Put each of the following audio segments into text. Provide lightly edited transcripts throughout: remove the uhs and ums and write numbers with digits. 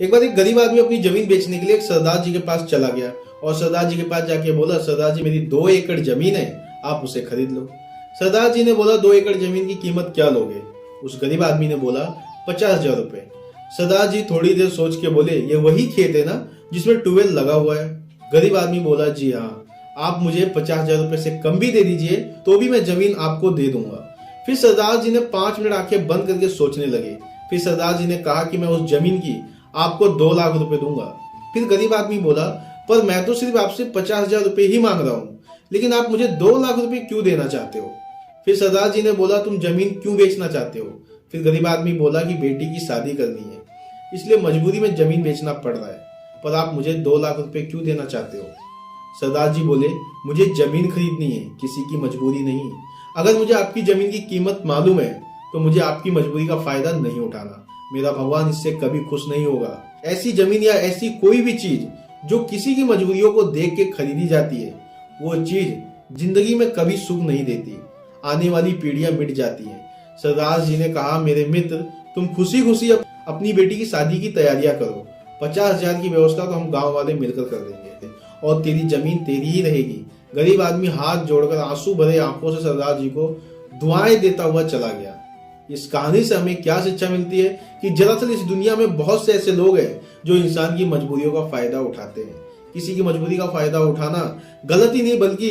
एक बार एक गरीब आदमी अपनी जमीन बेचने के लिए एक सरदार जी के पास चला गया और सरदार जी के पास जाके बोला, सरदार जी मेरी 2 एकड़ जमीन है, आप उसे खरीद लो। सरदार जी ने बोला, 2 एकड़ जमीन की कीमत क्या लोगे? उस गरीब आदमी ने बोला, 50,000 रुपए। सरदार जी थोड़ी देर सोच के बोले, ये वही खेत है ना जिसमें ट्यूबवेल लगा हुआ है? गरीब आदमी बोला, जी हाँ। आप मुझे 50,000 रुपए से कम भी दे दीजिए तो भी मैं जमीन आपको दे दूंगा। फिर सरदार जी ने 5 मिनट आंखें बंद करके सोचने लगे। फिर सरदार जी ने कहा कि मैं उस जमीन की आपको 2 लाख रुपए दूंगा। फिर गरीब आदमी बोला, पर मैं तो सिर्फ आपसे 50,000 रुपए ही मांग रहा हूँ, लेकिन आप मुझे 2 लाख रुपए क्यों देना चाहते हो? फिर सरदार जी ने बोला, तुम जमीन क्यों बेचना चाहते हो? फिर गरीब आदमी बोला कि बेटी की शादी करनी है, इसलिए मजबूरी में जमीन बेचना पड़ रहा है, पर आप मुझे 2 लाख रुपए क्यों देना चाहते हो? सरदार जी बोले, मुझे जमीन खरीदनी है, किसी की मजबूरी नहीं। अगर मुझे आपकी जमीन की कीमत मालूम है तो मुझे आपकी मजबूरी का फायदा नहीं उठाना। मेरा भगवान इससे कभी खुश नहीं होगा। ऐसी जमीन या ऐसी कोई भी चीज जो किसी की मजबूरियों को देख के खरीदी जाती है, वो चीज जिंदगी में कभी सुख नहीं देती। आने वाली पीढ़ियां मिट जाती हैं। सरदार जी ने कहा, मेरे मित्र, तुम खुशी खुशी अपनी बेटी की शादी की तैयारियां करो। 50,000 की व्यवस्था तो हम गांव वाले मिलकर कर देंगे और तेरी जमीन तेरी ही रहेगी। गरीब आदमी हाथ जोड़कर आंसू भरे आंखों से सरदार जी को दुआएं देता हुआ चला गया। इस कहानी से हमें क्या शिक्षा मिलती है कि दरअसल इस दुनिया में बहुत से ऐसे लोग हैं जो इंसान की मजबूरियों का फायदा उठाते हैं। किसी की मजबूरी का फायदा उठाना गलत ही नहीं बल्कि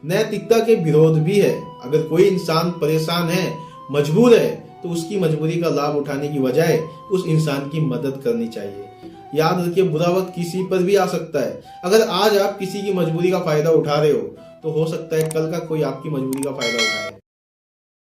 नैतिकता के विरोध भी है। अगर कोई इंसान परेशान है, मजबूर है, तो उसकी मजबूरी का लाभ उठाने की बजाय उस इंसान की मदद करनी चाहिए। याद रखिए, बुरा वक्त किसी पर भी आ सकता है। अगर आज आप किसी की मजबूरी का फायदा उठा रहे हो तो हो सकता है कल का कोई आपकी मजबूरी का फायदा उठाए।